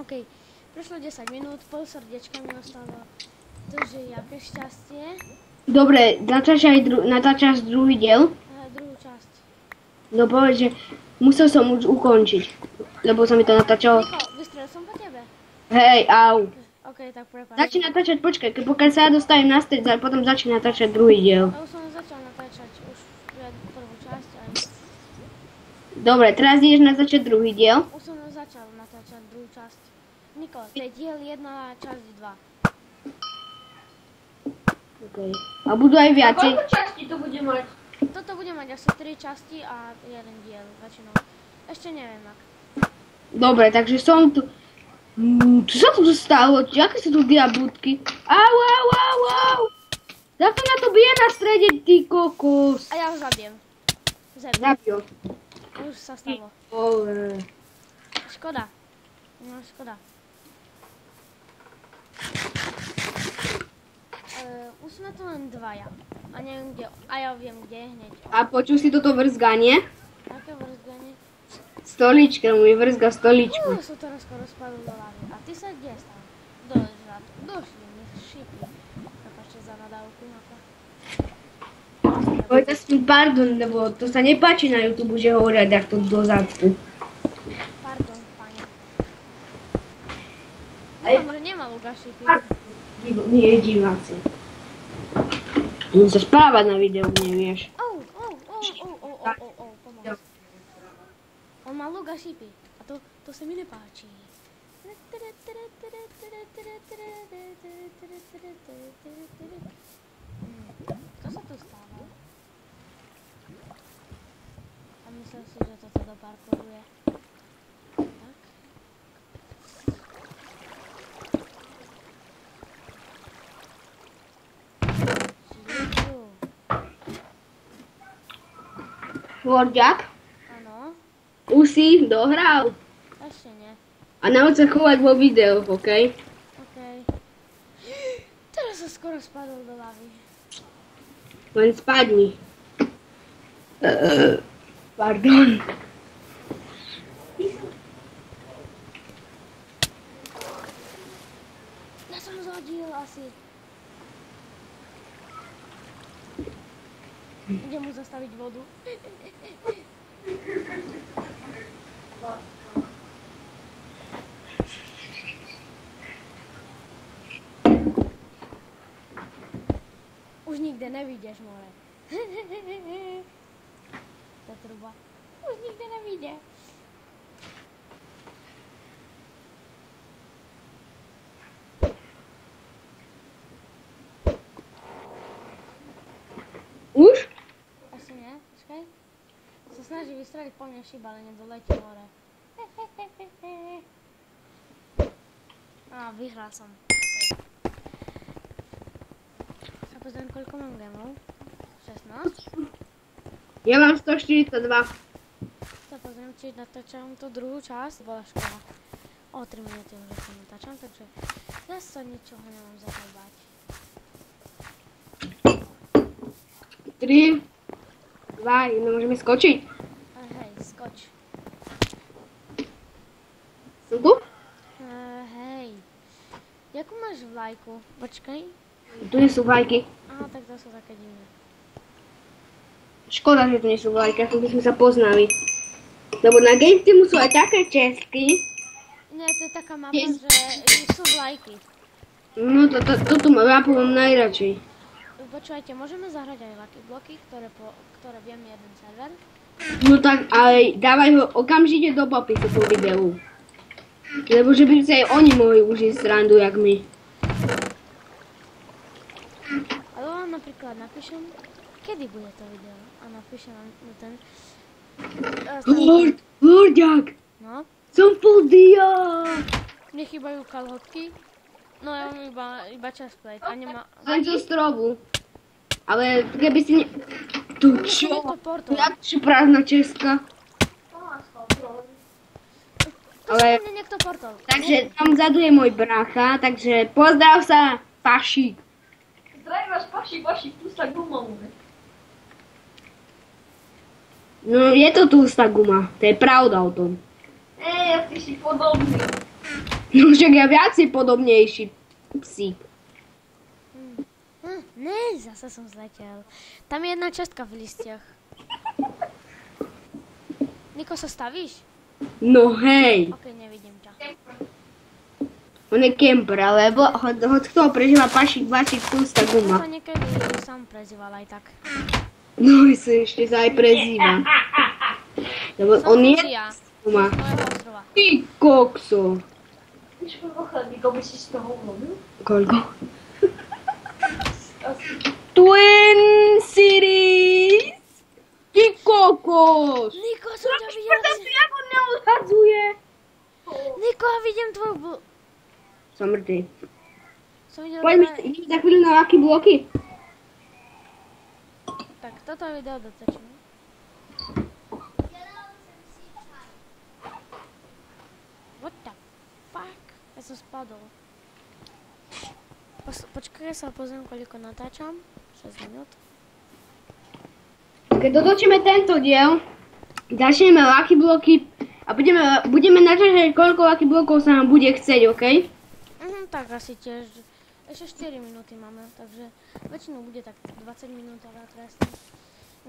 OK. Prešlo 10 minút, pol srdiečka mi ostalo. Takže jaké šťastie. Dobre, natáčaš druhý diel? Druhú časť. No povedz, že musel som už ukončiť, lebo sa mi to natáčalo. Niko, vystrelil som po tebe. Hej, au. OK, tak prepáč. Začni natáčať, počkaj, pokiaľ sa ja dostavím naspäť, potom začni natáčať druhý diel. Ja už som začal natáčať už prvú časť aj. Dobre, teraz ideš natáčať druhý diel. Už som začal natáčať druhú časť. Niko, to je diel 1 a časť 2. Okay. A budú aj viacej. Koľko častí to bude mať? Toto bude mať asi 3 časti a jeden diel, väčšinou. Ešte neviem ak. Dobre, takže som tu. Čo sa tu stalo? Aké sú tu diabútky? Au, au, au, au! Zато na to bije na strede, ty kokos. A ja ho zabijem. Zabijo. Už sa stalo. Škoda. No, škoda. Už sme tu len dvaja. A neviem kde. A ja viem kde hneď. A počul si toto vrzganie? Aké vrzganie? Stolička, mi vrzga stoličku. Som teraz skoro spadol do lávy. A ty sa kde stal? Došli mi šipy. Prepáčte za nadávku. Povedz mi pardon, lebo to sa nepáči na YouTube, že hovoria takto do zadku. Pardon, pani. Nemá Lukáš šipy. Nie, diváci. Sa správať na videu, nevieš. Pomoc. On má luk a šípy. A to sa mi nepáči. Čo sa tu stáva? A myslím si, že toto do parkouruje. Tak. Vorďak? Áno. Už si dohral? Ešte nie. A nauč sa chovať vo videoch, okej? OK. Teraz sa skoro spadol do lavy. Len spadni. Pardon. Ja som ho zhodil asi. Idem mu zastaviť vodu. Už nikde nevídeš, more. Ta truba. Už nikde nevíde. Už? Asi nie, počkaj. Sa snaží vystreliť po mne šíba, ale nedoletí hore. Á, vyhral som. Okay. Sa pozriem, koľko mám gemov. 16. Ja mám 142. Sa pozriem, či natáčam tú druhú časť. Bola škola. O 3 minúty už sa natáčam, takže ja sa ničoho nemám za to bať. 3, 2, 1, môžeme skočiť? Hej, skoč. Som tu? Hej. Jakú máš vlajku? Počkaj. Tu nie sú vlajky. Á, tak to sú také divné. Škoda, že tu nie sú vlajky, ako by sme sa poznali. Lebo na Game Teamu sú aj také česky. Nie, to je taká mapa, že sú vlajky. No, toto mapu mám najradšej. Počúvajte, môžeme zahrať aj Lucky Bloky, ktoré viem jeden server. No tak, ale dávaj ho okamžite do popisu po videu. Lebo že by sa aj oni mohli užiť srandu, jak my. Ale vám napríklad napíšem, kedy bude to video. A napíšem vám ten... Vorďak! No? Som full dia! Mne chýbajú kalhotky. No ja mám iba chestplate a nemá... Len zo strobu. Ale keby si Tu čo? Jakže prázdna Česka. Ale... Takže tam vzadu je môj brácha, takže pozdrav sa, Pašík. Zdravím vás, Pašík, tlustá guma. No je to tlustá guma, to je pravda o tom. Ty si podobný. No však ja viacej podobnejší psík. Ne, zase som zletel. Tam je jedna čestka v listiach. Niko, sa stavíš? No hej, Ok, nevidím ťa. on je kemper, ale hoď kto prežíva pašik, vašik, tlustá To guma. niekedy sám prezýval aj tak. No ešte sa aj prezýva. Lebo Som on je Lucia, guma. z mojho ostrova. Ty kokso. Víš, koľko chlebíkov by si z toho urobil? Koľko? Twin Cities! Ty kokos! Niko, som ťa videl. Jak on neodhadzuje? Niko, vidím tvoju Som mŕtvy. Som videl Poďme tvoje... za chvíľu na Lucky bloky. Tak, toto video dotočím. What the fuck? Ja som spadol. Počkaj, ja sa pozriem, koľko natáčam. 6 minút. Keď dotočíme tento diel, začneme Lucky bloky a budeme natáčať, koľko Lucky blokov sa nám bude chcieť, OK? Tak asi tiež. Ešte 4 minúty máme, takže väčšinou bude tak 20 minút, ale trestne.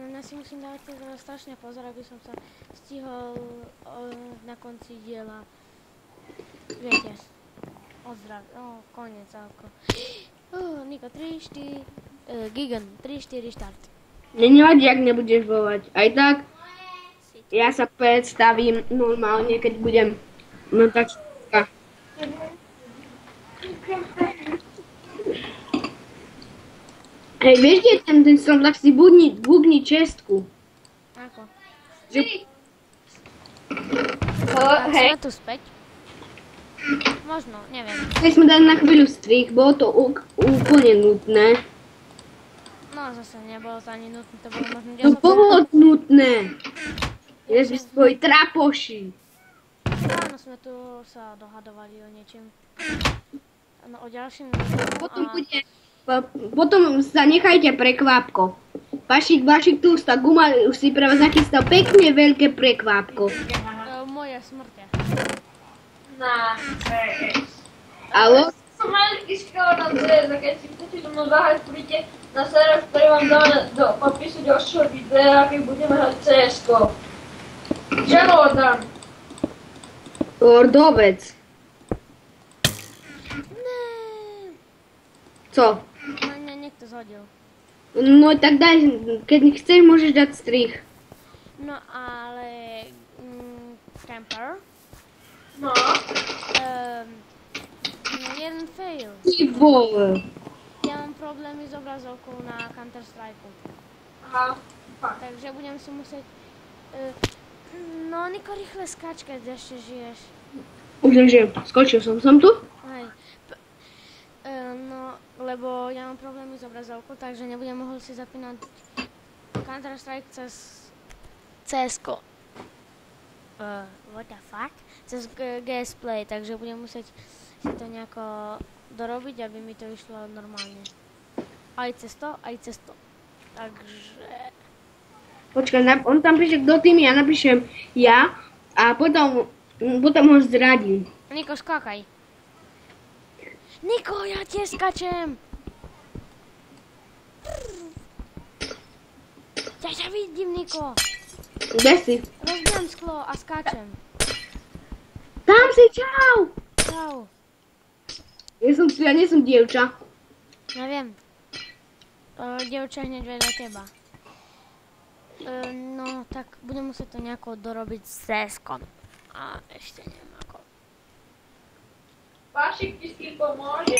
No ja si musím dávať strašne pozor, aby som sa stihol na konci diela. Viete, koniec ako. Niko, 3, 4, Gigan, 3, 4, štart. Nevadí, ak nebudeš volať. Aj tak, ja sa predstavím normálne, keď budem natáčať. Hej, vieš, kde je ten strom, tak si bugni čestku. Ako? Že... Tak Hej. sme tu späť. Možno, neviem. Keď sme dali na chvíľu strich, bolo to úplne nutné. No zase nebolo to ani nutné, to bolo možno 10 To bolo nutné. Jež by svoji trapoši. Ráno sme tu sa dohadovali o niečím. No, o ďalším Potom sa nechajte prekvápko. Pašik, vašik tu, tá guma už si pre vás nachystal pekne veľké prekvápko. Moje smrte. Na PS. Alo? Som maličký skoro na CS, a keď si chcete do mnou zahrať, príďte na server, ktorý vám dáme do popisu ďalšieho videa, keď budeme hrať CS-ko. Želodám. Lordovec. Ne. Co? No, niekto zhodil. No tak daj, keď chceš, môžeš dať strich. No ale... Camper. No. Jeden fail. Ty vole. Ja mám problémy s obrazovkou na Counter-Strike. Aha. Fakt. Takže budem si musieť... No, Niko, rýchle skáč, keď ešte žiješ. Už nežijem, skočil som tu. Hej. No, lebo ja mám problémy s obrazovkou, takže nebudem mohol si zapínať Counter-Strike cez CS-ko. What the fuck? Cez GS Play, takže budem musieť si to nejako dorobiť, aby mi to išlo normálne. Aj cez to, aj cez to. Takže... Počkaj, on tam píše, kto tým, ja napíšem ja a potom ho zradím. Niko, skákaj. Niko, ja tiež skačem. Ja ťa vidím, Niko. Kde si? Rozbijem sklo a skáčem. Tam si, čau! Čau. Ja nie som dievča. Ja viem. Dievča hneď vedľa teba. No, tak budem musieť to nejako dorobiť s CS-kom. A ešte neviem ako. Pašik ti s tým pomôže.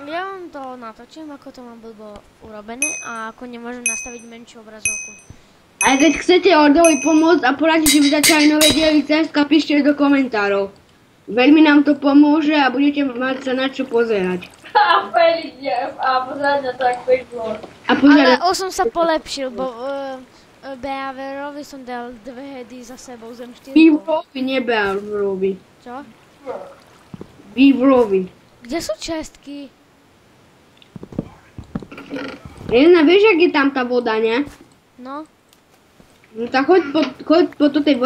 Ja vám to natočím, ako to mám blbo urobené a ako nemôžem nastaviť menšiu obrazovku. A keď chcete Ordovi pomôcť a poradiť, že by začali nové diely CSka, píšte do komentárov. Veľmi nám to pomôže a budete mať sa na čo pozerať. A pozerať na to, ako išlo. A pozerať. Ale som sa polepšil, bo Beaverovi som dal 2 heady za sebou zem 4. Beaverovi, nie Beaverovi. Čo? Beaverovi. Kde sú čestky? Jedna, vieš, jak je tam tá voda, ne? No. No tak choď po tej vode.